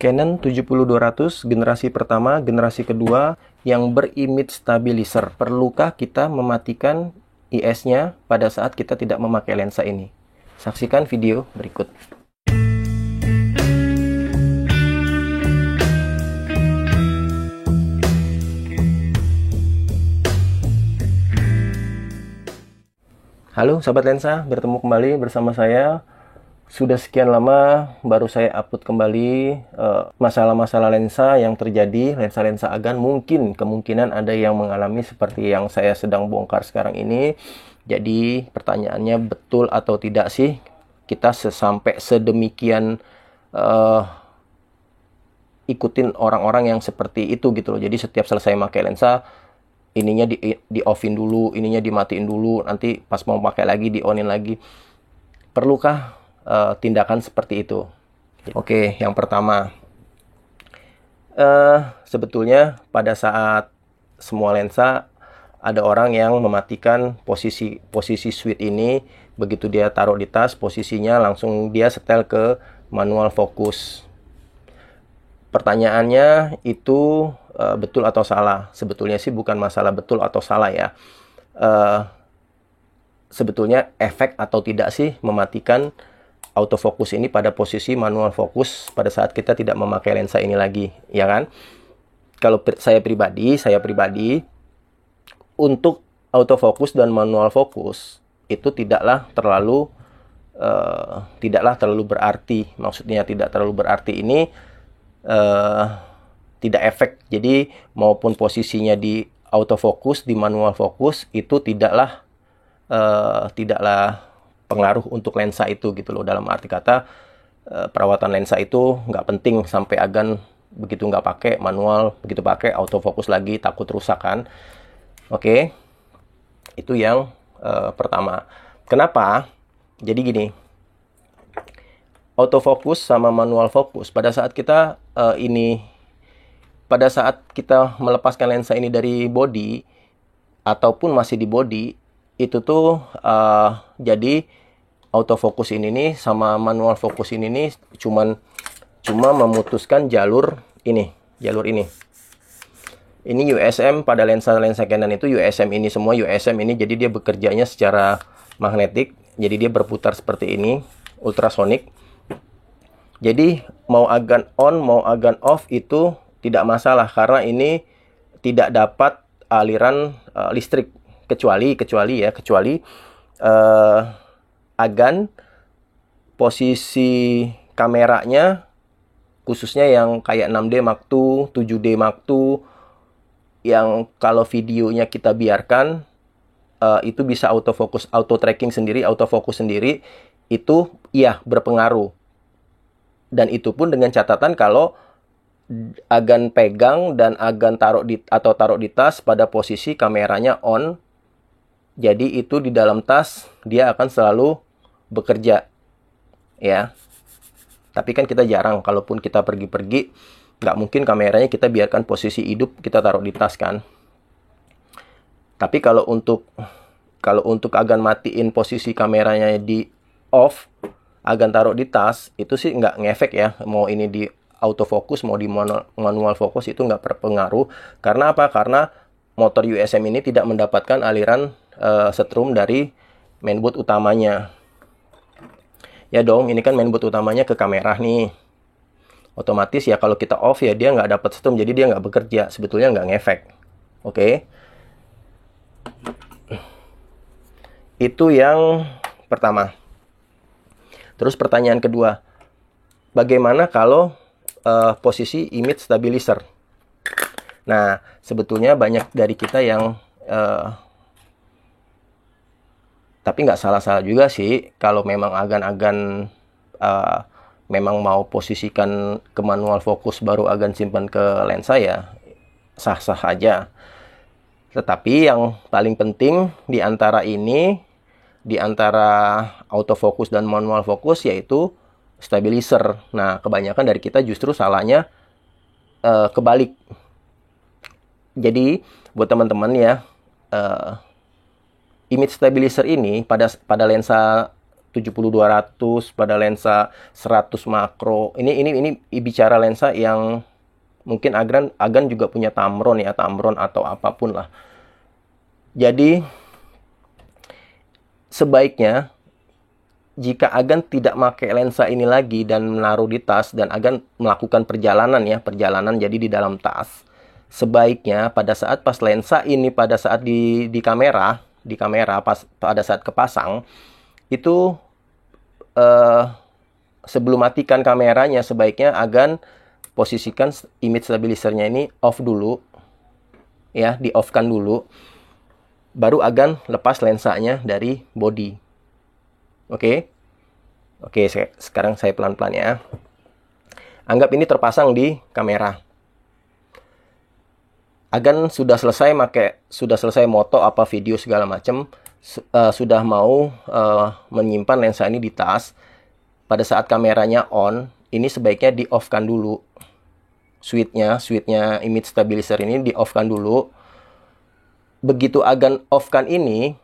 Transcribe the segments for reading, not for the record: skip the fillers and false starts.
Canon 70-200 generasi pertama, generasi kedua yang berimage stabilizer. Perlukah kita mematikan IS-nya pada saat kita tidak memakai lensa ini? Saksikan video berikut. Halo sahabat lensa, bertemu kembali bersama saya. Sudah sekian lama baru saya upload kembali masalah-masalah lensa yang terjadi, lensa-lensa Agan. Kemungkinan ada yang mengalami seperti yang saya sedang bongkar sekarang ini. Jadi pertanyaannya, betul atau tidak sih kita sampai sedemikian ikutin orang-orang yang seperti itu gitu loh. Jadi setiap selesai pakai lensa, ininya di offin dulu, ininya dimatiin dulu, nanti pas mau pakai lagi di onin lagi. Perlukah tindakan seperti itu? Oke, yang pertama, sebetulnya pada saat semua lensa ada orang yang mematikan posisi switch ini. Begitu dia taruh di tas, posisinya langsung dia setel ke manual fokus. Pertanyaannya itu betul atau salah? Sebetulnya sih bukan masalah betul atau salah ya. Sebetulnya efek atau tidak sih mematikan autofocus ini pada posisi manual fokus pada saat kita tidak memakai lensa ini lagi, ya kan? Kalau saya pribadi untuk autofocus dan manual fokus itu tidaklah terlalu berarti. Maksudnya tidak terlalu berarti ini tidak efek. Jadi maupun posisinya di autofocus, di manual fokus itu tidaklah pengaruh untuk lensa itu gitu loh. Dalam arti kata perawatan lensa itu nggak penting sampai Agan begitu nggak pakai manual, begitu pakai autofocus lagi takut rusak kan. Oke, itu yang pertama. Kenapa? Jadi gini, autofocus sama manual fokus pada saat kita melepaskan lensa ini dari body ataupun masih di body, itu tuh jadi autofocus ini nih sama manual fokus ini nih cuma memutuskan jalur ini. Ini USM. Pada lensa Canon itu USM ini semua USM ini, jadi dia bekerjanya secara magnetik. Jadi dia berputar seperti ini, ultrasonik. Jadi mau Agan on, mau Agan off itu tidak masalah karena ini tidak dapat aliran listrik kecuali Agan posisi kameranya khususnya yang kayak 6D Mark II, 7D Mark II yang kalau videonya kita biarkan itu bisa autofocus, auto tracking sendiri, autofocus sendiri, itu iya berpengaruh. Dan itu pun dengan catatan kalau Agan pegang dan Agan taruh di tas pada posisi kameranya on. Jadi itu di dalam tas dia akan selalu bekerja, ya. Tapi kan kita jarang, kalaupun kita pergi-pergi, nggak mungkin kameranya kita biarkan posisi hidup kita taruh di tas kan. Tapi kalau untuk Agan matiin posisi kameranya di off, Agan taruh di tas, itu sih nggak ngefek ya. Mau ini di autofocus, mau di manual fokus itu nggak berpengaruh. Karena apa? Karena motor USM ini tidak mendapatkan aliran setrum dari mainboard utamanya. Ya dong, ini kan mainboard utamanya ke kamera nih. Otomatis ya kalau kita off ya dia nggak dapat setrum, jadi dia nggak bekerja. Sebetulnya nggak ngefek. Oke. Itu yang pertama. Terus pertanyaan kedua, bagaimana kalau posisi image stabilizer? Nah, sebetulnya banyak dari kita yang tapi nggak salah-salah juga sih kalau memang Agan memang mau posisikan ke manual fokus baru Agan simpan ke lensa, ya sah-sah aja. Tetapi yang paling penting di antara autofocus dan manual fokus yaitu stabilizer. Nah, kebanyakan dari kita justru salahnya kebalik. Jadi buat teman-teman ya, image stabilizer ini pada lensa 70-200, pada lensa 100 makro. Ini bicara lensa yang mungkin Agan juga punya Tamron ya, Tamron atau apapun lah. Jadi sebaiknya jika Agan tidak pakai lensa ini lagi dan menaruh di tas dan Agan melakukan perjalanan jadi di dalam tas, sebaiknya pada saat pas lensa ini pada saat di kamera pada saat kepasang itu sebelum matikan kameranya sebaiknya Agan posisikan image stabilizernya ini off dulu ya, di off kan dulu, baru Agan lepas lensanya dari body. Oke, sekarang saya pelan-pelan ya. Anggap ini terpasang di kamera. Agan sudah selesai moto apa video segala macam, sudah mau menyimpan lensa ini di tas. Pada saat kameranya on, ini sebaiknya di off-kan dulu. Switchnya image stabilizer ini di off-kan dulu. Begitu Agan off-kan ini,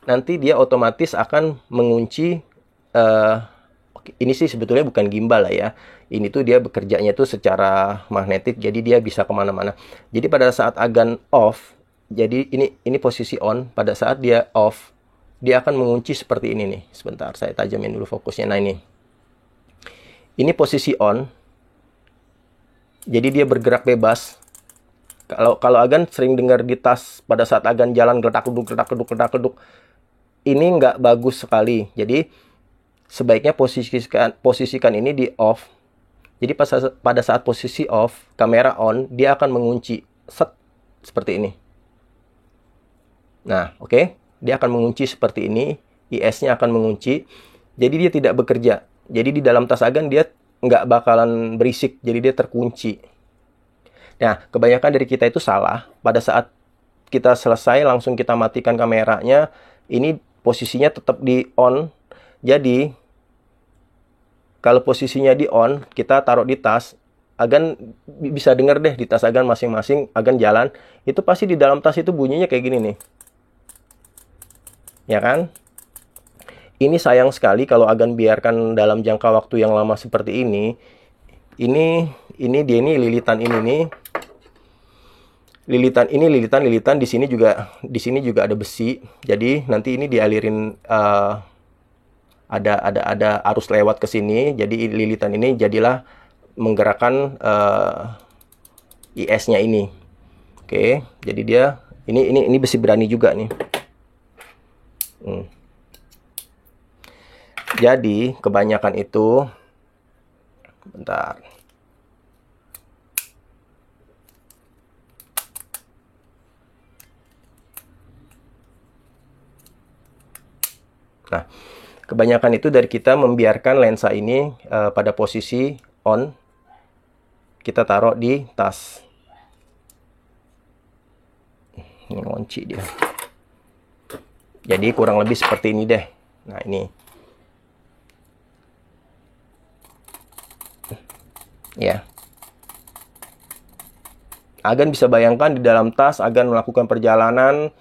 nanti dia otomatis akan mengunci, ini sih sebetulnya bukan gimbal lah ya. Ini tuh dia bekerjanya tuh secara magnetik, jadi dia bisa kemana-mana. Jadi pada saat Agan off, jadi ini posisi on. Pada saat dia off, dia akan mengunci seperti ini nih. Sebentar, saya tajamin dulu fokusnya. Nah ini posisi on. Jadi dia bergerak bebas. Kalau Agan sering dengar di tas pada saat Agan jalan geledak-geduk, ini nggak bagus sekali. Jadi sebaiknya posisikan ini di off. Jadi pada saat posisi off, kamera on, dia akan mengunci seperti ini. Nah, oke. Dia akan mengunci seperti ini. IS-nya akan mengunci. Jadi dia tidak bekerja. Jadi di dalam tas Agan dia nggak bakalan berisik. Jadi dia terkunci. Nah, kebanyakan dari kita itu salah. Pada saat kita selesai, langsung kita matikan kameranya. Ini posisinya tetap di on. Jadi, kalau posisinya di on, kita taruh di tas. Agan bisa denger deh di tas Agan masing-masing. Agan jalan. Itu pasti di dalam tas itu bunyinya kayak gini nih. Ya kan? Ini sayang sekali kalau Agan biarkan dalam jangka waktu yang lama seperti ini. Ini dia ini lilitan ini nih. Lilitan di sini juga ada besi. Jadi nanti ini dialirin ada arus lewat ke sini. Jadi lilitan ini jadilah menggerakkan IS-nya ini. Oke, jadi dia ini besi berani juga nih. Jadi kebanyakan itu, bentar. Nah, kebanyakan itu dari kita membiarkan lensa ini pada posisi on. Kita taruh di tas. Ini ngunci dia. Jadi kurang lebih seperti ini deh. Nah, ini. Ya. Agan bisa bayangkan di dalam tas, Agan melakukan perjalanan,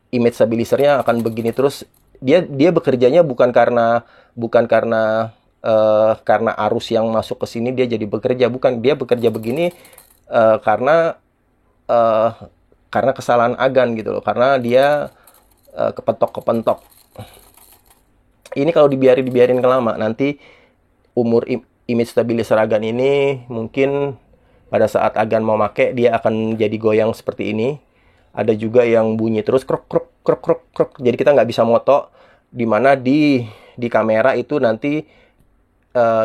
image stabilizernya akan begini terus. Dia bekerjanya bukan karena arus yang masuk ke sini dia jadi bekerja, bukan. Dia bekerja begini karena kesalahan Agan gitu loh, karena dia kepentok. Ini kalau dibiarin kelama, nanti umur image stabilizer Agan ini mungkin pada saat Agan mau pakai dia akan jadi goyang seperti ini. Ada juga yang bunyi terus krok. Jadi kita nggak bisa moto, dimana di kamera itu nanti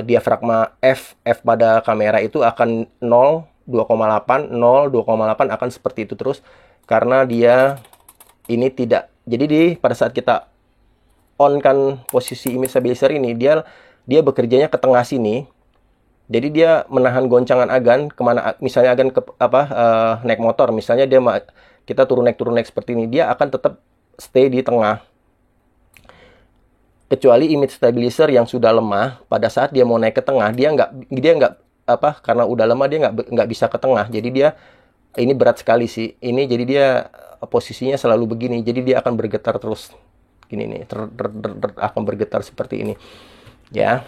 diafragma F pada kamera itu akan 0, 2,8 akan seperti itu terus, karena dia ini tidak. Jadi pada saat kita on kan posisi image stabilizer ini, dia bekerjanya ke tengah sini. Jadi dia menahan goncangan Agan kemana, misalnya Agan naik motor, misalnya kita turun naik seperti ini, dia akan tetap stay di tengah. Kecuali image stabilizer yang sudah lemah, pada saat dia mau naik ke tengah, dia nggak karena udah lemah dia nggak bisa ke tengah. Jadi dia ini berat sekali sih. Ini jadi dia posisinya selalu begini. Jadi dia akan bergetar terus gini nih, akan bergetar seperti ini ya.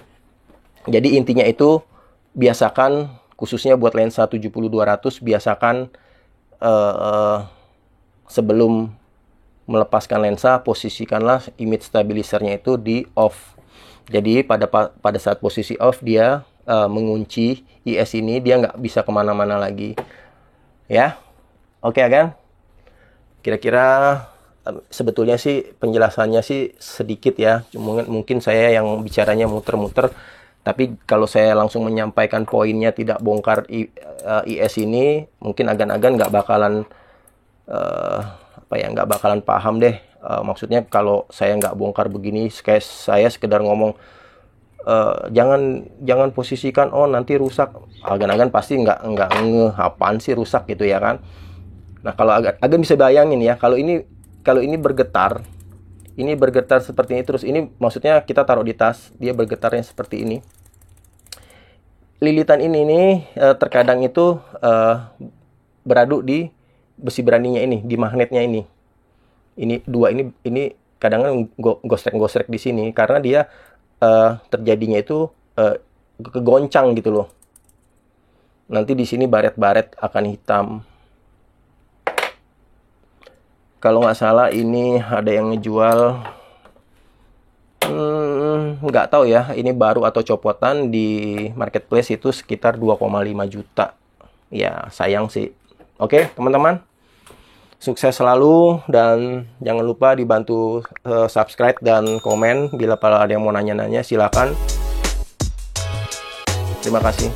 Jadi intinya itu biasakan, khususnya buat lensa 70-200, biasakan sebelum melepaskan lensa, posisikanlah image stabilizernya itu di off. Jadi pada saat posisi off dia mengunci IS ini, dia nggak bisa kemana-mana lagi ya. Oke kan? Kira-kira sebetulnya sih penjelasannya sih sedikit ya. Mungkin saya yang bicaranya muter-muter. Tapi kalau saya langsung menyampaikan poinnya, tidak bongkar IS ini, mungkin agan-agan nggak bakalan nggak bakalan paham deh. Maksudnya kalau saya nggak bongkar begini, kayak saya sekedar ngomong jangan posisikan, oh nanti rusak. Agan-agan pasti nggak ngeh apaan sih rusak gitu ya kan. Nah, kalau agak bisa bayangin ya, kalau ini bergetar, seperti ini terus, ini maksudnya kita taruh di tas, dia bergetarnya seperti ini. Lilitan ini nih terkadang itu beradu di besi beraninya ini, di magnetnya ini. Ini dua ini kadang gosrek-gosrek di sini karena dia terjadinya itu kegoncang gitu loh. Nanti di sini baret-baret akan hitam. Kalau nggak salah ini ada yang ngejual, nggak tahu ya, ini baru atau copotan di marketplace itu sekitar 2,5 juta. Ya, sayang sih. Oke, teman-teman. Sukses selalu dan jangan lupa dibantu subscribe dan komen. Bila ada yang mau nanya-nanya silakan. Terima kasih.